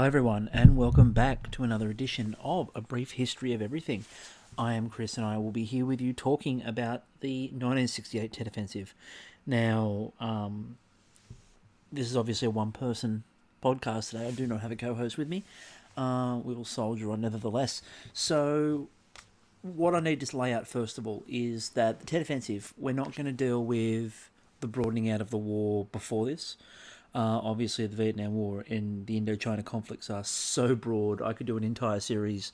Hello everyone and welcome back to another edition of A Brief History of Everything. I am Chris and I will be here with you talking about the 1968 Tet Offensive. Now, this is obviously a one-person podcast today. I do not have a co-host with me. We will soldier on nevertheless. So, what I need to lay out first of all is that the Tet Offensive, we're not going to deal with the broadening out of the war before this. Obviously, the Vietnam War and the Indochina conflicts are so broad. I could do an entire series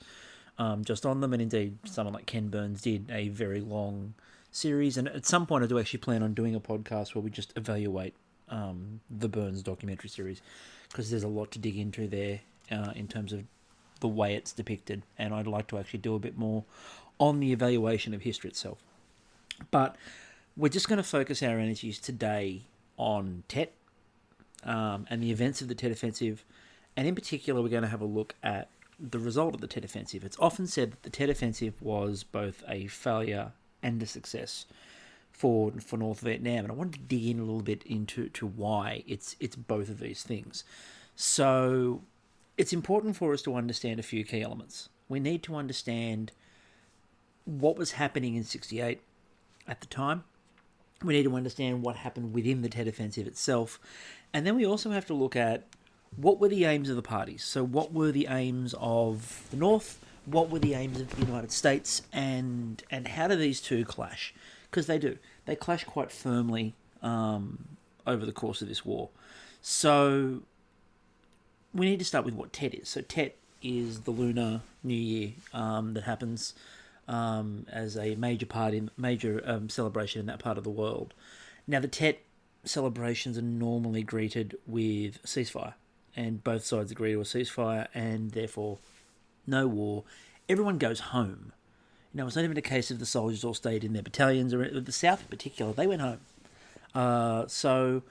just on them, and indeed, someone like Ken Burns did a very long series. And at some point, I do actually plan on doing a podcast where we just evaluate the Burns documentary series, because there's a lot to dig into there in terms of the way it's depicted, and I'd like to actually do a bit more on the evaluation of history itself. But we're just going to focus our energies today on Tet. And the events of the Tet Offensive, and in particular we're going to have a look at the result of the Tet Offensive. It's often said that the Tet Offensive was both a failure and a success for North Vietnam, and I wanted to dig in a little bit into why it's both of these things. So it's important for us to understand a few key elements. We need to understand what was happening in 68 at the time. We need to understand what happened within the Tet Offensive itself. And then we also have to look at what were the aims of the parties. So what were the aims of the North? What were the aims of the United States? And how do these two clash? Because they do. They clash quite firmly over the course of this war. So we need to start with what Tet is. So Tet is the Lunar New Year that happens as a major celebration in that part of the world. Now, the Tet celebrations are normally greeted with a ceasefire, and both sides agree to a ceasefire, and therefore no war. Everyone goes home. It's not even a case of the soldiers all stayed in their battalions, or the South in particular, they went home. So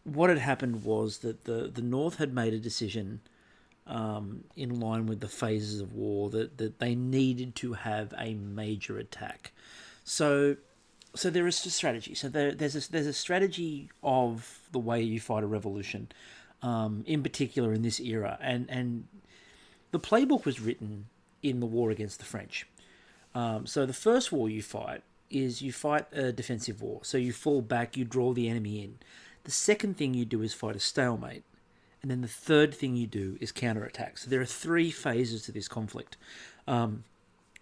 what had happened was that the North had made a decision in line with the phases of war that they needed to have a major attack. So there is a strategy. So there's a strategy of the way you fight a revolution, in particular in this era, and the playbook was written in the war against the French. So the first war you fight is you fight a defensive war. So you fall back, you draw the enemy in. The second thing you do is fight a stalemate. And then the third thing you do is counterattack. So there are three phases to this conflict.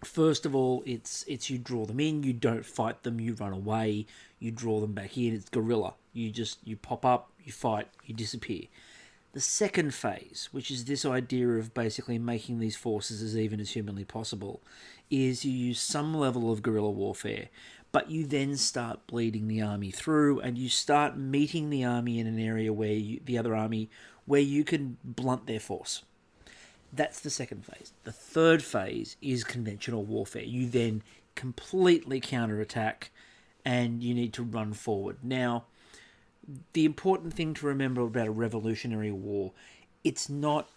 First of all, it's you draw them in, you don't fight them, you run away, you draw them back in. It's guerrilla. You pop up, you fight, you disappear. The second phase, which is this idea of basically making these forces as even as humanly possible, is you use some level of guerrilla warfare, but you then start bleeding the army through, and you start meeting the army in an area where where you can blunt their force. That's the second phase. The third phase is conventional warfare. You then completely counterattack, and you need to run forward. Now, the important thing to remember about a revolutionary war, it's not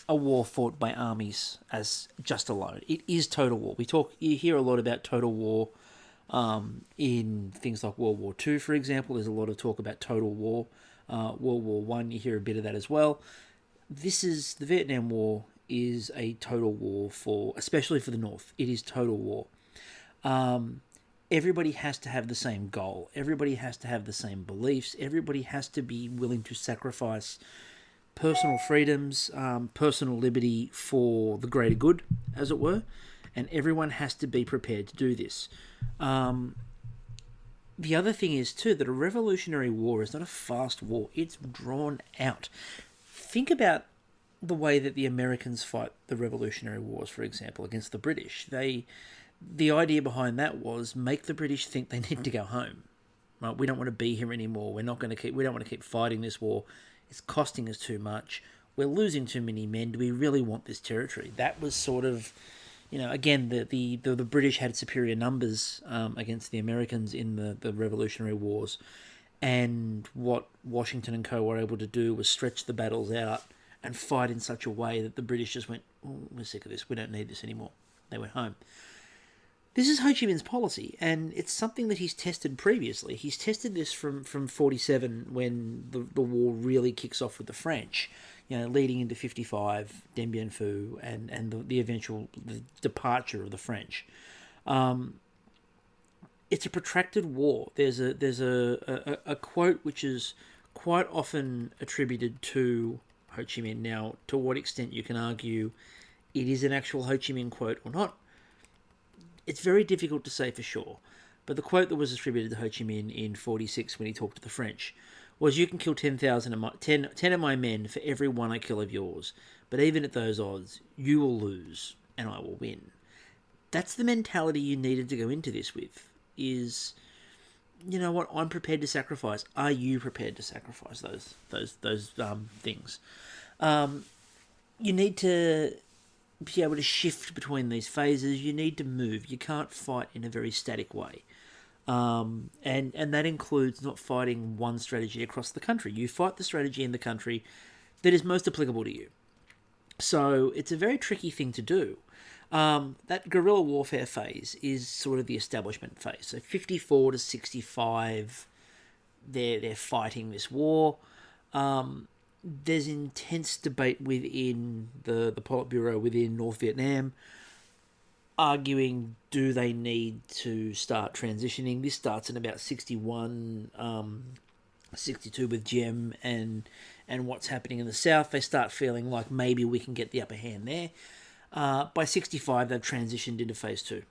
a war fought by armies as just alone. It is total war. You hear a lot about total war in things like World War II, for example. There's a lot of talk about total war. World War One, you hear a bit of that as well. The Vietnam War is a total war especially for the North. It is total war. Everybody has to have the same goal. Everybody has to have the same beliefs. Everybody has to be willing to sacrifice personal freedoms, personal liberty for the greater good, as it were. And everyone has to be prepared to do this. The other thing is, too, that a revolutionary war is not a fast war. It's drawn out. Think about the way that the Americans fight the Revolutionary Wars, for example, against the British. The idea behind that was make the British think they need to go home. Right? We don't want to be here anymore. We don't want to keep fighting this war. It's costing us too much. We're losing too many men. Do we really want this territory? That was sort of, again, the British had superior numbers against the Americans in the Revolutionary Wars. And what Washington and co. were able to do was stretch the battles out and fight in such a way that the British just went, we're sick of this. We don't need this anymore. They went home. This is Ho Chi Minh's policy, and it's something that he's tested previously. He's tested this from 47 when the war really kicks off with the French. leading into 55, Dien Bien Phu, and the eventual departure of the French. It's a protracted war. There's a quote which is quite often attributed to Ho Chi Minh. Now, to what extent you can argue it is an actual Ho Chi Minh quote or not, it's very difficult to say for sure. But the quote that was attributed to Ho Chi Minh in 46 when he talked to the French was, "You can kill 10 of my men for every one I kill of yours. But even at those odds, you will lose and I will win." That's the mentality you needed to go into this with, is, you know what, I'm prepared to sacrifice. Are you prepared to sacrifice those things? You need to be able to shift between these phases. You need to move. You can't fight in a very static way. And that includes not fighting one strategy across the country. You fight the strategy in the country that is most applicable to you. So it's a very tricky thing to do. That guerrilla warfare phase is sort of the establishment phase. So 54 to 65, they're fighting this war. There's intense debate within the Politburo within North Vietnam, arguing, do they need to start transitioning? This starts in about 61, 62 with Diem and what's happening in the south. They start feeling like maybe we can get the upper hand there. By 65, they've transitioned into phase 2,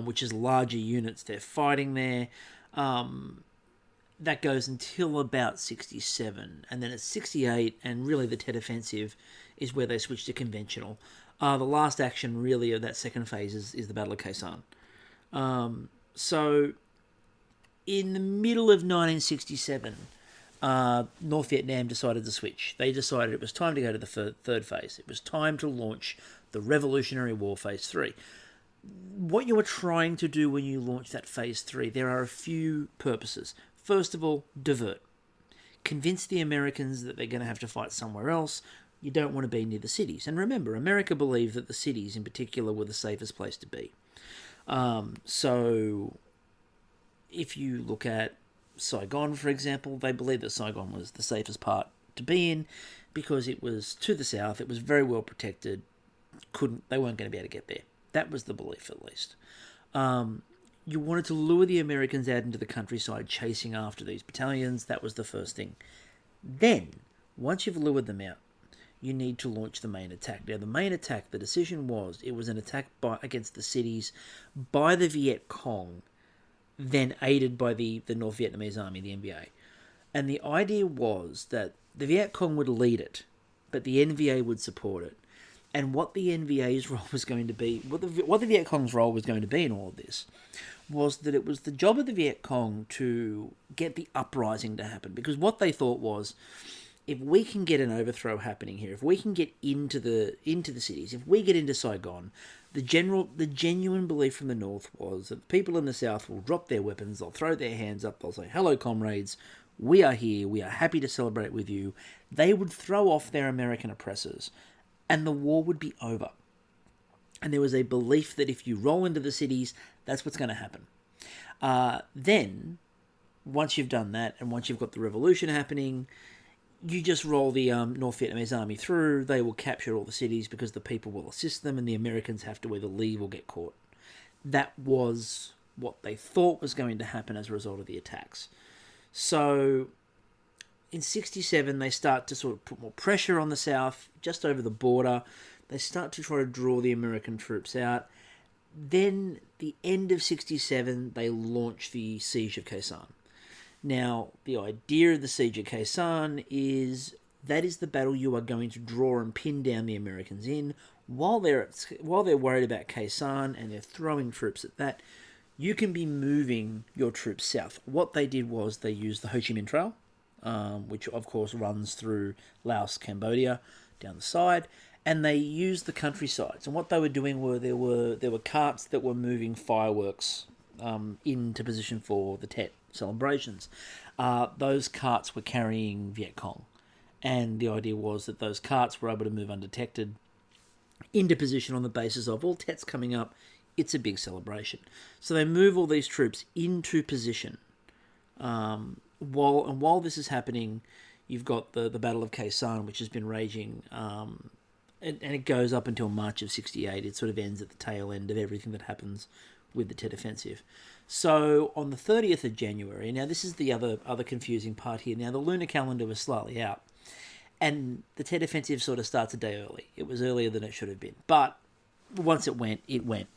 which is larger units. They're fighting there. That goes until about 67. And then at 68, and really the Tet Offensive, is where they switch to conventional. The last action, really, of that second phase is the Battle of Khe Sanh. So, in the middle of 1967, North Vietnam decided to switch. They decided it was time to go to the third phase. It was time to launch the Revolutionary War Phase 3. What you were trying to do when you launch that Phase 3, there are a few purposes. First of all, divert. Convince the Americans that they're going to have to fight somewhere else. You don't want to be near the cities. And remember, America believed that the cities in particular were the safest place to be. So if you look at Saigon, for example, they believed that Saigon was the safest part to be in because it was to the south, it was very well protected, they weren't going to be able to get there. That was the belief, at least. You wanted to lure the Americans out into the countryside chasing after these battalions. That was the first thing. Then, once you've lured them out, you need to launch the main attack. Now, the main attack, the decision was, it was an attack against the cities by the Viet Cong, then aided by the North Vietnamese Army, the NBA. And the idea was that the Viet Cong would lead it, but the NVA would support it. And what the NVA's role was going to be, what the Viet Cong's role was going to be in all of this, was that it was the job of the Viet Cong to get the uprising to happen. Because what they thought was, if we can get an overthrow happening here, if we can get into the cities, if we get into Saigon, the genuine belief from the North was that the people in the South will drop their weapons, they'll throw their hands up, they'll say, "Hello, comrades, we are here, we are happy to celebrate with you." They would throw off their American oppressors, and the war would be over. And there was a belief that if you roll into the cities, that's what's going to happen. Then, once you've done that, and once you've got the revolution happening, you just roll the North Vietnamese army through. They will capture all the cities because the people will assist them, and the Americans have to either leave or get caught. That was what they thought was going to happen as a result of the attacks. So, in 67, they start to sort of put more pressure on the South, just over the border. They start to try to draw the American troops out. Then, the end of 67, they launch the siege of Khe Sanh. Now, the idea of the siege of Khe Sanh is that is the battle you are going to draw and pin down the Americans in. While they're worried about Khe Sanh and they're throwing troops at that, you can be moving your troops south. What they did was they used the Ho Chi Minh Trail, which of course runs through Laos, Cambodia, down the side, and they used the countrysides. And what they were doing were there were carts that were moving fireworks into position for the Tet celebrations. Those carts were carrying Viet Cong, and the idea was that those carts were able to move undetected into position on the basis of, well, Tet's coming up, it's a big celebration. So they move all these troops into position. While this is happening, you've got the Battle of Khe Sanh, which has been raging, and it goes up until March of 68. It sort of ends at the tail end of everything that happens with the Tet Offensive. So on the 30th of January, now this is the other confusing part here. Now the lunar calendar was slightly out, and the Tet Offensive sort of starts a day early. It was earlier than it should have been, but once it went, it went.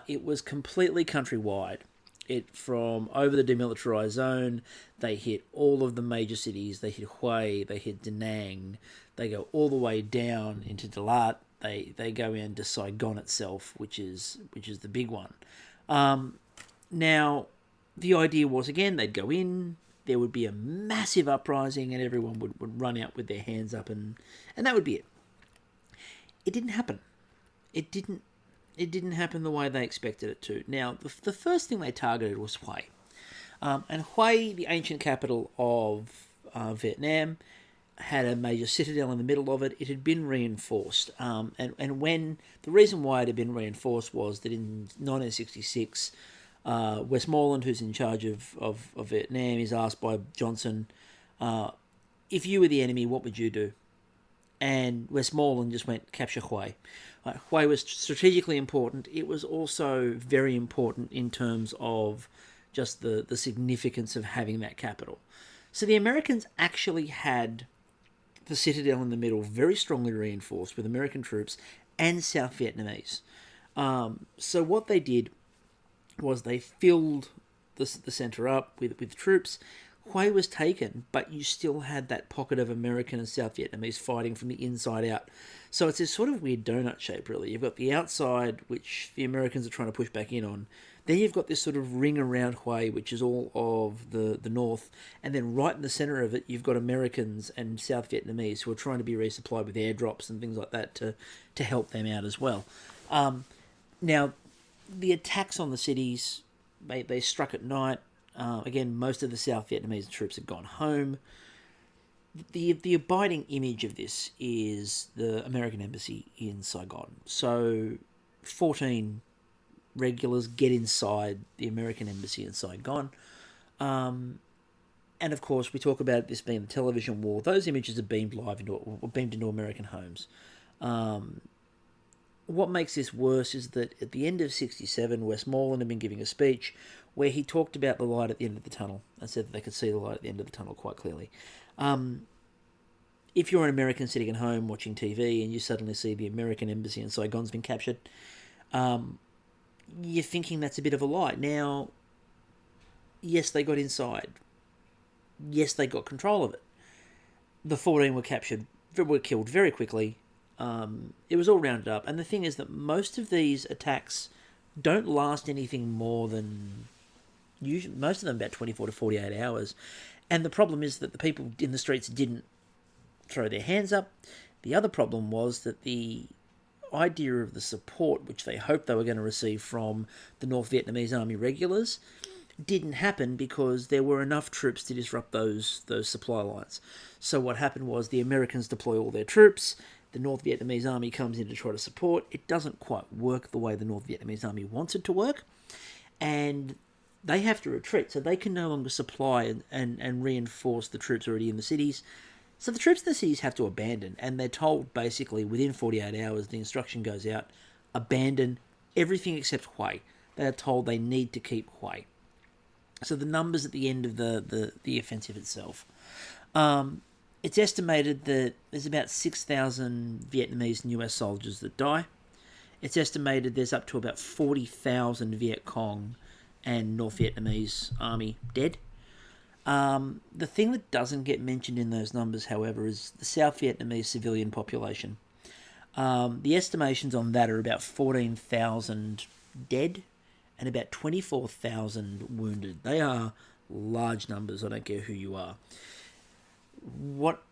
It was completely countrywide. It from over the demilitarized zone, they hit all of the major cities. They hit Hue, they hit Da Nang, they go all the way down into Dalat. They go into Saigon itself, which is the big one. Now, the idea was, again, they'd go in, there would be a massive uprising, and everyone would run out with their hands up, and that would be it. It didn't happen. It didn't happen the way they expected it to. Now, the first thing they targeted was Hue. And Hue, the ancient capital of Vietnam, had a major citadel in the middle of it. It had been reinforced. And when the reason why it had been reinforced was that in 1966, Westmoreland, who's in charge of Vietnam, is asked by Johnson, if you were the enemy, what would you do? And Westmoreland just went, capture Hue. Hue was strategically important. It was also very important in terms of just the significance of having that capital. So the Americans actually had the citadel in the middle very strongly reinforced with American troops and South Vietnamese. So what they did was they filled the centre up with troops. Hue was taken, but you still had that pocket of American and South Vietnamese fighting from the inside out. So it's this sort of weird donut shape, really. You've got the outside, which the Americans are trying to push back in on. Then you've got this sort of ring around Hue, which is all of the north. And then right in the centre of it, you've got Americans and South Vietnamese who are trying to be resupplied with airdrops and things like that to help them out as well. Now, the attacks on the cities, they struck at night. Again, most of the South Vietnamese troops had gone home. The abiding image of this is the American embassy in Saigon. So 14 regulars get inside the American embassy in Saigon. And of course, we talk about this being the television war. Those images are beamed into American homes. What makes this worse is that at the end of 67, Westmoreland had been giving a speech where he talked about the light at the end of the tunnel and said that they could see the light at the end of the tunnel quite clearly. If you're an American sitting at home watching TV and you suddenly see the American embassy in Saigon's been captured, you're thinking that's a bit of a lie. Now, yes, they got inside. Yes, they got control of it. The 14 were killed very quickly. It was all rounded up. And the thing is that most of these attacks don't last anything more than, usually, most of them about 24 to 48 hours. And the problem is that the people in the streets didn't throw their hands up. The other problem was that the idea of the support which they hoped they were going to receive from the North Vietnamese Army regulars didn't happen because there were enough troops to disrupt those supply lines. So what happened was the Americans deploy all their troops. The North Vietnamese Army comes in to try to support. It doesn't quite work the way the North Vietnamese Army wants it to work. And they have to retreat, so they can no longer supply and reinforce the troops already in the cities. So the troops in the cities have to abandon, and they're told basically within 48 hours, the instruction goes out, abandon everything except Hue. They are told they need to keep Hue. So the numbers at the end of the offensive itself. It's estimated that there's about 6,000 Vietnamese and US soldiers that die. It's estimated there's up to about 40,000 Viet Cong and North Vietnamese army dead. The thing that doesn't get mentioned in those numbers, however, is the South Vietnamese civilian population. The estimations on that are about 14,000 dead and about 24,000 wounded. They are large numbers, I don't care who you are. What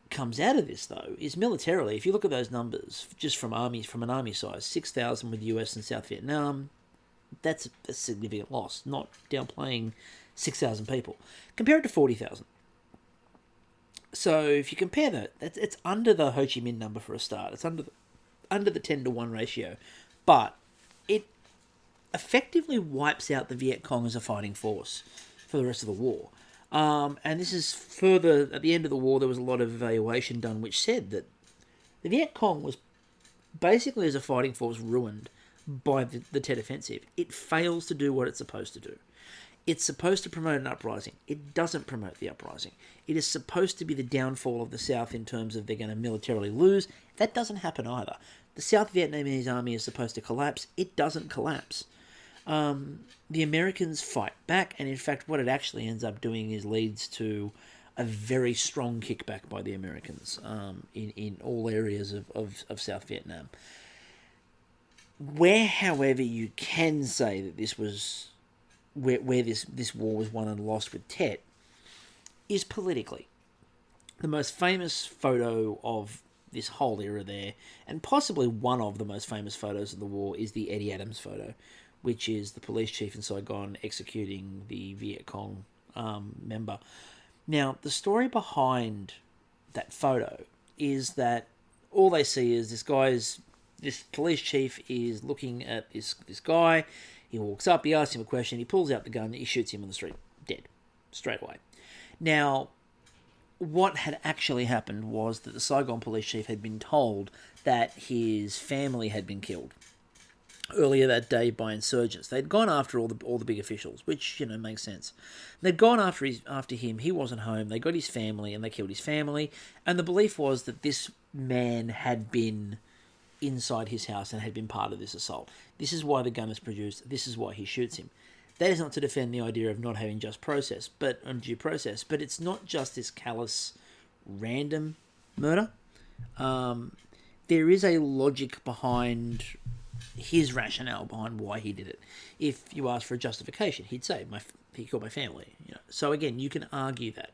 comes out of this, though, is militarily, if you look at those numbers, just from an army size, 6,000 with US and South Vietnam, that's a significant loss, not downplaying 6,000 people. Compare it to 40,000. So if you compare that, it's under the Ho Chi Minh number for a start. It's under the 10-to-1 ratio. But it effectively wipes out the Viet Cong as a fighting force for the rest of the war. And this is further, at the end of the war, there was a lot of evaluation done which said that the Viet Cong was basically, as a fighting force, ruined by the Tet Offensive. It fails to do what it's supposed to do. It's supposed to promote an uprising. It doesn't promote the uprising. It is supposed to be the downfall of the South in terms of they're going to militarily lose. That doesn't happen either. The South Vietnamese army is supposed to collapse. It doesn't collapse. The Americans fight back, and in fact what it actually ends up doing is leads to a very strong kickback by the Americans in all areas of South Vietnam. Where, however, you can say that this was where this war was won and lost with Tet is politically. The most famous photo of this whole era there, and possibly one of the most famous photos of the war, is the Eddie Adams photo, which is the police chief in Saigon executing the Viet Cong member. Now, the story behind that photo is that all they see is this police chief is looking at this guy. He walks up, he asks him a question, he pulls out the gun, he shoots him on the street, dead, straight away. Now, what had actually happened was that the Saigon police chief had been told that his family had been killed earlier that day by insurgents. They'd gone after all the big officials, which, makes sense. They'd gone after him, he wasn't home, they got his family and they killed his family, and the belief was that this man had been inside his house and had been part of this assault. This is why the gun is produced, this is why he shoots him. That is not to defend the idea of not having just process, but due process, but it's not just this callous, random murder. There is a logic behind his rationale behind why he did it. If you ask for a justification, he'd say, he killed my family. So again, you can argue that.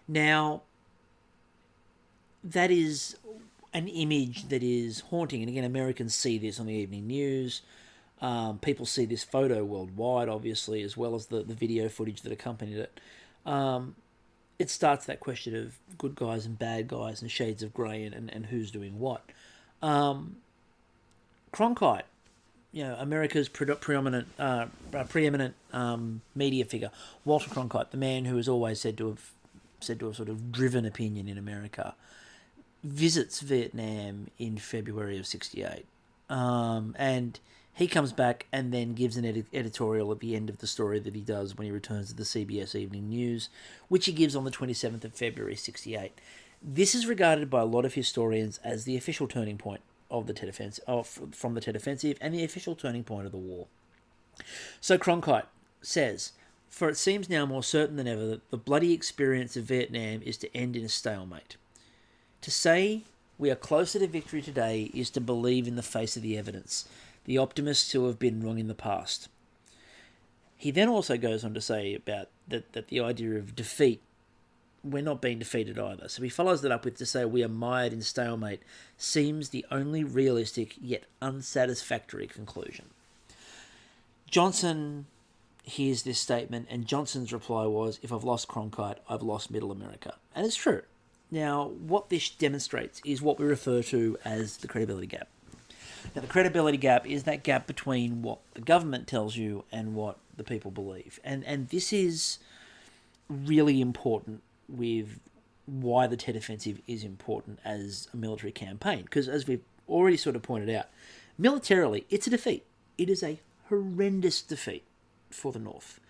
Now, that is an image that is haunting, and again, Americans see this on the evening news. People see this photo worldwide, obviously, as well as the video footage that accompanied it. It starts that question of good guys and bad guys and shades of grey and who's doing what. Cronkite, America's preeminent media figure, Walter Cronkite, the man who is always said to have sort of driven opinion in America, visits Vietnam in February of '68, and he comes back and then gives an editorial at the end of the story that he does when he returns to the CBS Evening News, which he gives on the 27th of February '68. This is regarded by a lot of historians as the official turning point of the Tet Offensive, from the Tet Offensive, and the official turning point of the war. So Cronkite says, "For it seems now more certain than ever that the bloody experience of Vietnam is to end in a stalemate. To say we are closer to victory today is to believe in the face of the evidence, the optimists who have been wrong in the past." He then also goes on to say about that the idea of defeat, we're not being defeated either. So he follows that up with to say we are mired in stalemate seems the only realistic yet unsatisfactory conclusion. Johnson hears this statement, and Johnson's reply was, "If I've lost Cronkite, I've lost Middle America." And it's true. Now, what this demonstrates is what we refer to as the credibility gap. Now, the credibility gap is that gap between what the government tells you and what the people believe. And this is really important with why the Tet Offensive is important as a military campaign. Because as we've already sort of pointed out, militarily, it's a defeat. It is a horrendous defeat for the North.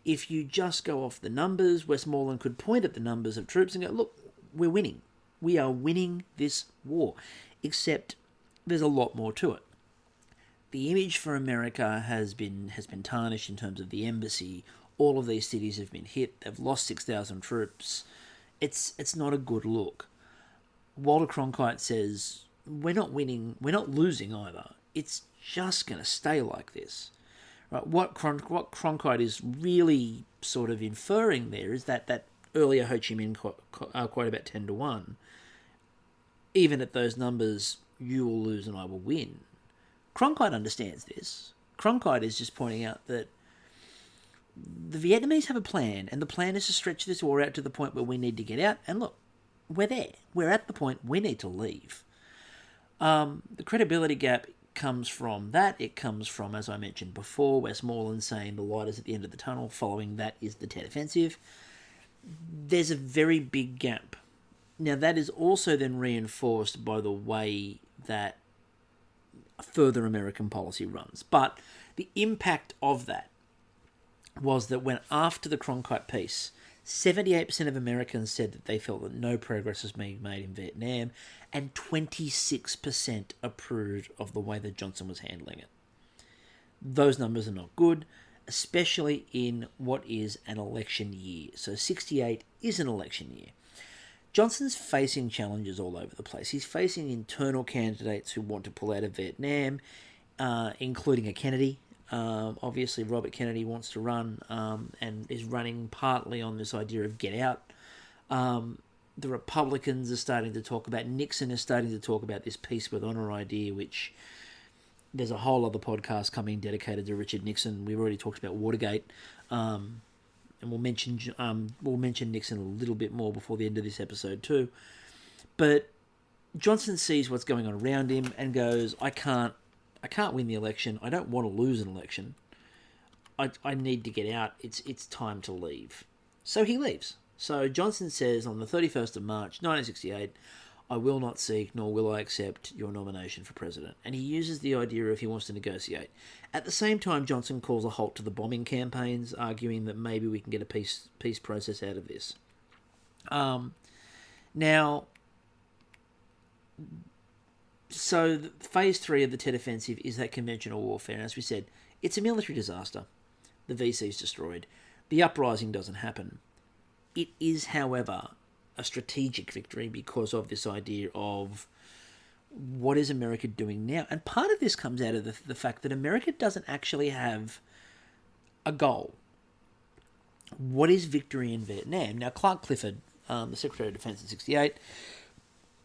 If you just go off the numbers, Westmoreland could point at the numbers of troops and go, look, we're winning. We are winning this war. Except there's a lot more to it. The image for America has been tarnished in terms of the embassy. All of these cities have been hit. They've lost 6,000 troops. It's not a good look. Walter Cronkite says, we're not winning, we're not losing either. It's just going to stay like this. Right? What Cronkite is really sort of inferring there is that earlier Ho Chi Minh quote about 10-1, even at those numbers, you will lose and I will win. Cronkite understands this. Cronkite is just pointing out that the Vietnamese have a plan, and the plan is to stretch this war out to the point where we need to get out, and look, we're there. We're at the point we need to leave. The credibility gap comes from that. It comes from, as I mentioned before, Westmoreland saying the light is at the end of the tunnel. Following that is the Tet Offensive. there's a very big gap. Now, that is also then reinforced by the way that further American policy runs. But the impact of that was that when after the Cronkite peace, 78% of Americans said that they felt that no progress was being made in Vietnam, and 26% approved of the way that Johnson was handling it. Those numbers are not good, especially in what is an election year. So 68 is an election year. Johnson's facing challenges all over the place. He's facing internal candidates who want to pull out of Vietnam, including a Kennedy. Obviously, Robert Kennedy wants to run and is running partly on this idea of get out. The Republicans are starting to talk about, Nixon is starting to talk about this peace with honor idea, which there's a whole other podcast coming dedicated to Richard Nixon. We've already talked about Watergate, and we'll mention Nixon a little bit more before the end of this episode too. But Johnson sees what's going on around him and goes, I can't win the election. I don't want to lose an election. I need to get out. It's time to leave. So he leaves. So Johnson says on the 31st of March, 1968, I will not seek nor will I accept your nomination for president. And he uses the idea of he wants to negotiate. At the same time, Johnson calls a halt to the bombing campaigns, arguing that maybe we can get a peace process out of this. Now, so phase 3 of the Tet Offensive is that conventional warfare. And as we said, it's a military disaster. The VC is destroyed. The uprising doesn't happen. It is, however, a strategic victory because of this idea of what is America doing now. And part of this comes out of the fact that America doesn't actually have a goal. What is victory in Vietnam? Now, Clark Clifford, the Secretary of Defense in 1968,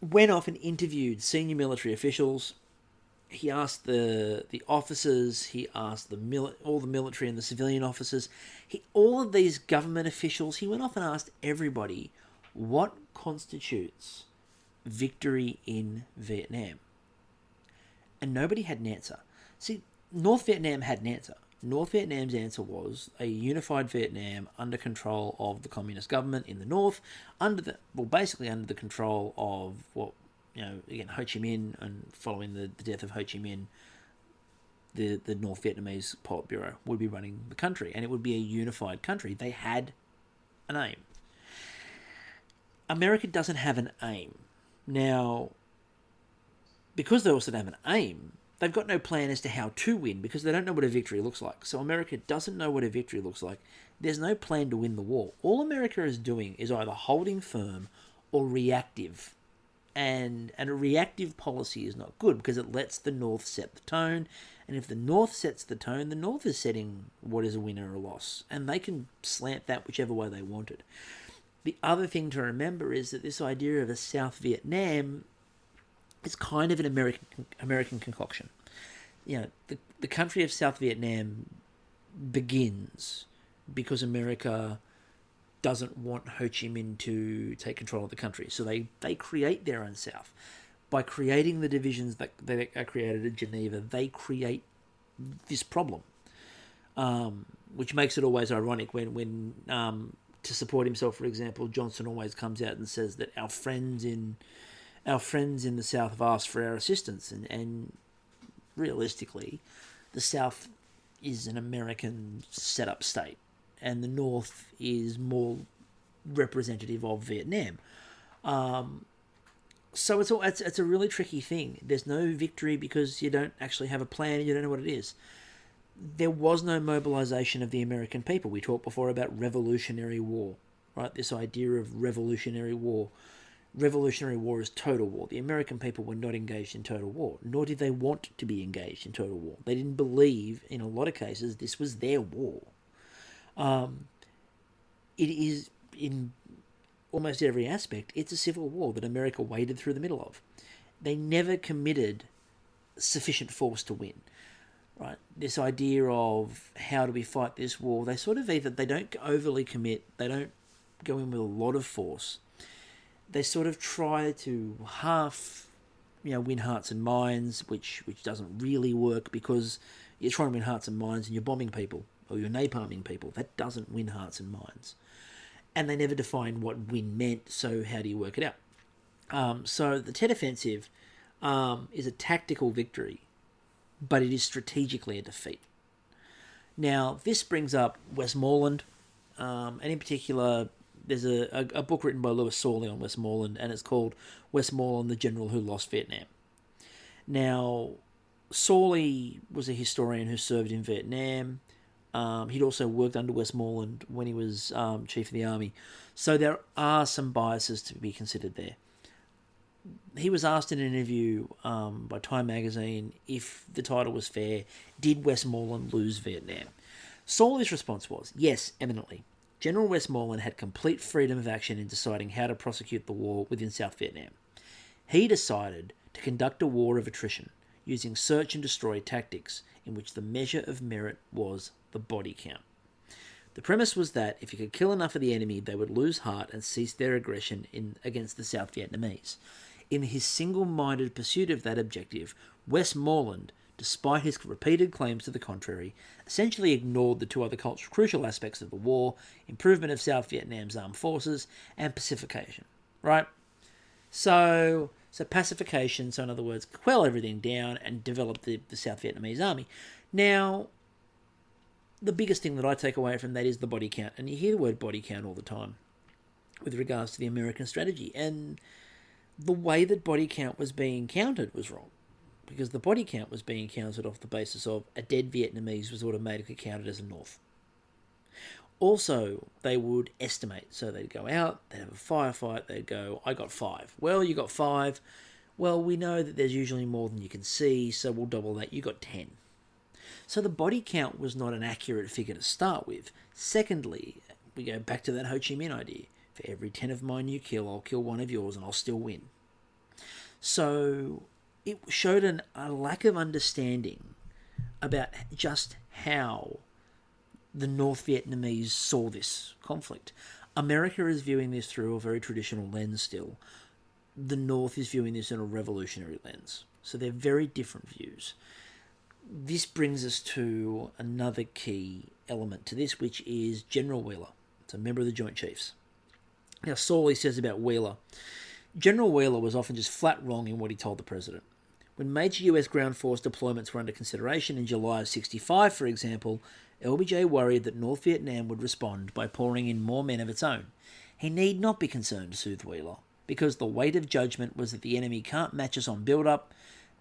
went off and interviewed senior military officials. He asked the officers, he asked all the military and the civilian officers, all of these government officials, he went off and asked everybody, what constitutes victory in Vietnam? And nobody had an answer. See, North Vietnam had an answer. North Vietnam's answer was a unified Vietnam under control of the communist government in the north, basically under the control of Ho Chi Minh, and following the death of Ho Chi Minh, the North Vietnamese Politburo would be running the country, and it would be a unified country. They had an aim. America doesn't have an aim. Now, because they also don't have an aim, they've got no plan as to how to win, because they don't know what a victory looks like. So America doesn't know what a victory looks like. There's no plan to win the war. All America is doing is either holding firm or reactive. And a reactive policy is not good because it lets the North set the tone. And if the North sets the tone, the North is setting what is a win or a loss. And they can slant that whichever way they wanted. The other thing to remember is that this idea of a South Vietnam is kind of an American concoction. You know, the country of South Vietnam begins because America doesn't want Ho Chi Minh to take control of the country. So they create their own South. By creating the divisions that are created at Geneva, they create this problem, which makes it always ironic when to support himself, for example, Johnson always comes out and says that our friends in the South have asked for our assistance, and realistically, the South is an American set-up state, and the North is more representative of Vietnam. So it's a really tricky thing. There's no victory because you don't actually have a plan and you don't know what it is. There was no mobilization of the American people. We talked before about Revolutionary War, right? This idea of Revolutionary War. Revolutionary War is total war. The American people were not engaged in total war, nor did they want to be engaged in total war. They didn't believe, in a lot of cases, this was their war. It is, in almost every aspect, it's a civil war that America waded through the middle of. They never committed sufficient force to win. Right, this idea of how do we fight this war, they sort of either they don't overly commit, they don't go in with a lot of force. They sort of try to half, win hearts and minds, which doesn't really work because you're trying to win hearts and minds and you're bombing people or you're napalming people. That doesn't win hearts and minds. and they never defined what win meant, so how do you work it out? So the Tet Offensive is a tactical victory, but it is strategically a defeat. Now, this brings up Westmoreland, and in particular, there's a book written by Lewis Sawley on Westmoreland, and it's called Westmoreland, the General Who Lost Vietnam. Now, Sawley was a historian who served in Vietnam. He'd also worked under Westmoreland when he was Chief of the Army. So there are some biases to be considered there. He was asked in an interview by Time magazine if the title was fair, did Westmoreland lose Vietnam? Sawley's response was, yes, eminently. General Westmoreland had complete freedom of action in deciding how to prosecute the war within South Vietnam. He decided to conduct a war of attrition using search and destroy tactics in which the measure of merit was the body count. The premise was that if you could kill enough of the enemy, they would lose heart and cease their aggression against the South Vietnamese. In his single-minded pursuit of that objective, Westmoreland, despite his repeated claims to the contrary, essentially ignored the two other crucial aspects of the war: improvement of South Vietnam's armed forces and pacification. Right? So pacification, so in other words, quell everything down and develop the South Vietnamese army. Now, the biggest thing that I take away from that is the body count. And you hear the word body count all the time with regards to the American strategy. And the way that body count was being counted was wrong, because the body count was being counted off the basis of a dead Vietnamese was automatically counted as a North. Also, they would estimate. So they'd go out, they'd have a firefight, they'd go, I got 5. Well, you got 5. Well, we know that there's usually more than you can see, so we'll double that. You got 10. So the body count was not an accurate figure to start with. Secondly, we go back to that Ho Chi Minh idea. For every 10 of mine you kill, I'll kill one of yours and I'll still win. So it showed a lack of understanding about just how the North Vietnamese saw this conflict. America is viewing this through a very traditional lens still. The North is viewing this in a revolutionary lens. So they're very different views. This brings us to another key element to this, which is General Wheeler. It's a member of the Joint Chiefs. Now, Sawley says about Wheeler, General Wheeler was often just flat wrong in what he told the president. When major US ground force deployments were under consideration in July of 65, for example, LBJ worried that North Vietnam would respond by pouring in more men of its own. He need not be concerned, soothed Wheeler, because the weight of judgment was that the enemy can't match us on build-up.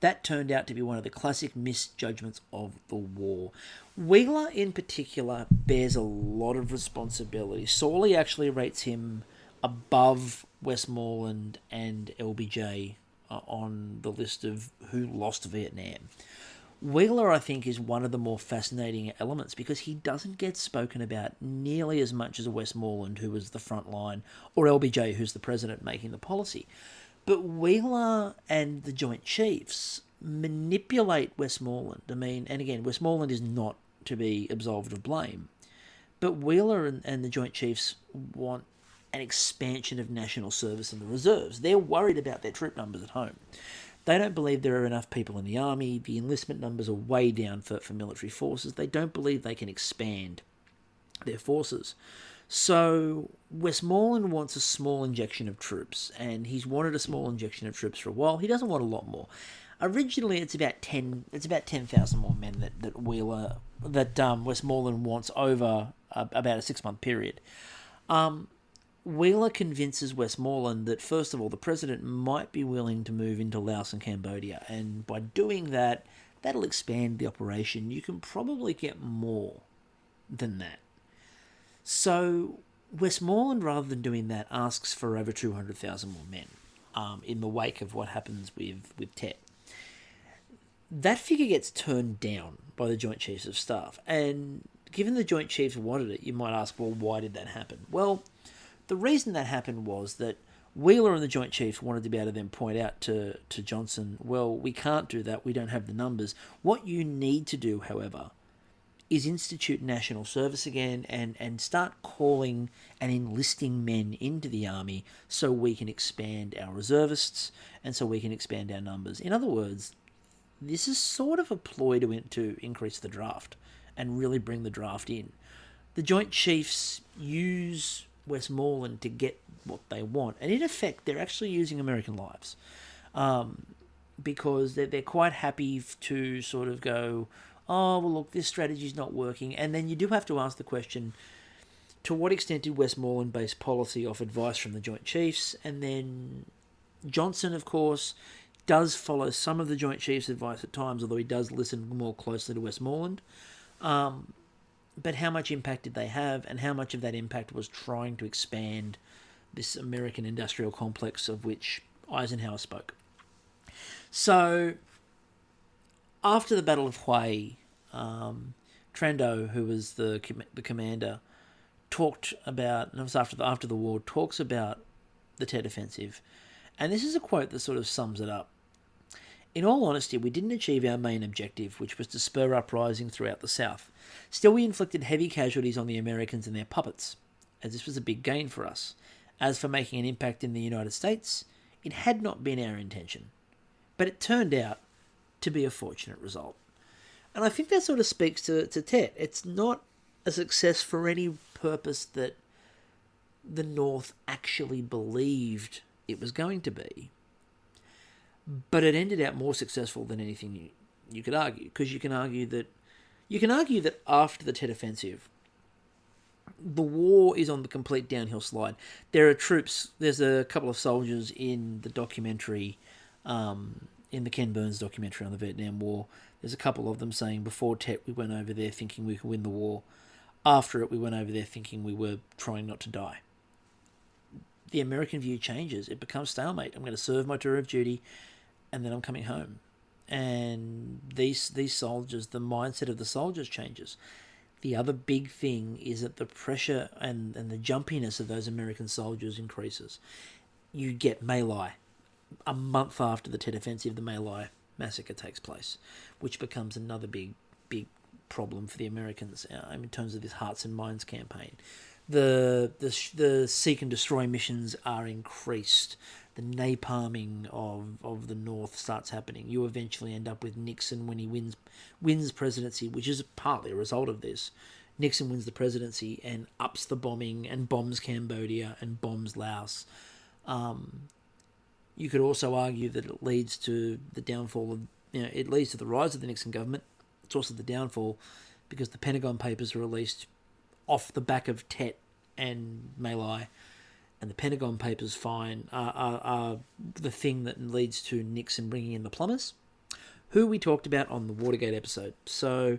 That turned out to be one of the classic misjudgments of the war. Wheeler, in particular, bears a lot of responsibility. Sawley actually rates him above Westmoreland and LBJ on the list of who lost Vietnam. Wheeler, I think, is one of the more fascinating elements because he doesn't get spoken about nearly as much as Westmoreland, who was the front line, or LBJ, who's the president making the policy. But Wheeler and the Joint Chiefs manipulate Westmoreland. I mean, and again, Westmoreland is not to be absolved of blame, but Wheeler and the Joint Chiefs want an expansion of national service and the reserves. They're worried about their troop numbers at home. They don't believe there are enough people in the army. The enlistment numbers are way down for military forces. They don't believe they can expand their forces. So Westmoreland wants a small injection of troops, and he's wanted a small injection of troops for a while. He doesn't want a lot more. Originally, it's about 10,000 more men that Westmoreland wants over about a 6-month period. Wheeler convinces Westmoreland that, first of all, the president might be willing to move into Laos and Cambodia, and by doing that, that'll expand the operation. You can probably get more than that. So Westmoreland, rather than doing that, asks for over 200,000 more men in the wake of what happens with Tet. That figure gets turned down by the Joint Chiefs of Staff, and given the Joint Chiefs wanted it, you might ask, well, why did that happen? Well, the reason that happened was that Wheeler and the Joint Chiefs wanted to be able to then point out to Johnson, well, we can't do that, we don't have the numbers. What you need to do, however, is institute national service again and start calling and enlisting men into the army so we can expand our reservists and so we can expand our numbers. In other words, this is sort of a ploy to increase the draft and really bring the draft in. The Joint Chiefs use Westmoreland to get what they want. And in effect, they're actually using American lives, because they're quite happy to sort of go, oh, well, look, this strategy's not working. And then you do have to ask the question, to what extent did Westmoreland base policy off advice from the Joint Chiefs? And then Johnson, of course, does follow some of the Joint Chiefs' advice at times, although he does listen more closely to Westmoreland. But how much impact did they have, and how much of that impact was trying to expand this American industrial complex of which Eisenhower spoke? So, after the Battle of Hue, Trendo, who was the commander, talked about, and it was after the war, talks about the Tet Offensive. And this is a quote that sort of sums it up. In all honesty, we didn't achieve our main objective, which was to spur uprising throughout the South. Still, we inflicted heavy casualties on the Americans and their puppets, as this was a big gain for us. As for making an impact in the United States, it had not been our intention. But it turned out to be a fortunate result. And I think that sort of speaks to Tet. It's not a success for any purpose that the North actually believed it was going to be. But it ended out more successful than anything you could argue, because you can argue that after the Tet Offensive, the war is on the complete downhill slide. There are troops. There's a couple of soldiers in the documentary, in the Ken Burns documentary on the Vietnam War. There's a couple of them saying, before Tet, we went over there thinking we could win the war. After it, we went over there thinking we were trying not to die. The American view changes. It becomes stalemate. I'm going to serve my tour of duty, and then I'm coming home. And these soldiers, the mindset of the soldiers changes. The other big thing is that the pressure and the jumpiness of those American soldiers increases. You get My Lai. A month after the Tet Offensive, the My Lai massacre takes place, which becomes another big problem for the Americans in terms of this Hearts and Minds campaign. The seek and destroy missions are increased. The napalming of the North starts happening. You eventually end up with Nixon when he wins presidency, which is partly a result of this. Nixon wins the presidency and ups the bombing and bombs Cambodia and bombs Laos. You could also argue that it leads to the downfall of, it leads to the rise of the Nixon government. It's also the downfall because the Pentagon Papers are released off the back of Tet and My Lai, and the Pentagon Papers are the thing that leads to Nixon bringing in the plumbers, who we talked about on the Watergate episode. So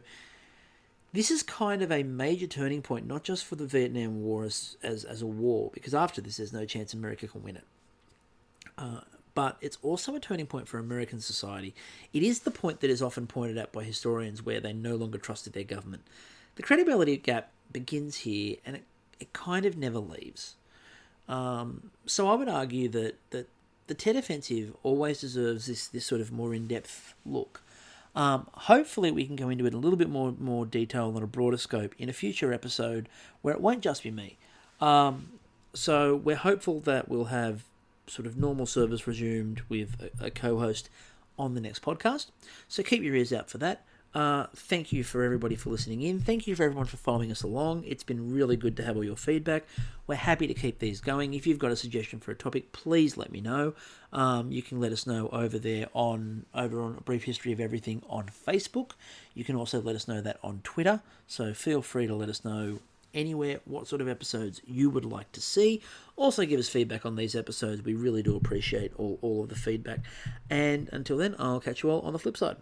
this is kind of a major turning point, not just for the Vietnam War as a war, because after this there's no chance America can win it. But it's also a turning point for American society. It is the point that is often pointed out by historians where they no longer trusted their government. The credibility gap begins here, and it kind of never leaves. So I would argue that the Tet Offensive always deserves this sort of more in-depth look. Hopefully we can go into it in a little bit more detail on a broader scope in a future episode where it won't just be me. So we're hopeful that we'll have sort of normal service resumed with a co-host on the next podcast. So keep your ears out for that. Thank you for everybody for listening in. Thank you for everyone for following us along. It's been really good to have all your feedback. We're happy to keep these going. If you've got a suggestion for a topic, please let me know. You can let us know over on A Brief History of Everything on Facebook. You can also let us know that on Twitter. So feel free to let us know anywhere what sort of episodes you would like to see. Also give us feedback on these episodes. We really do appreciate all of the feedback. And until then, I'll catch you all on the flip side.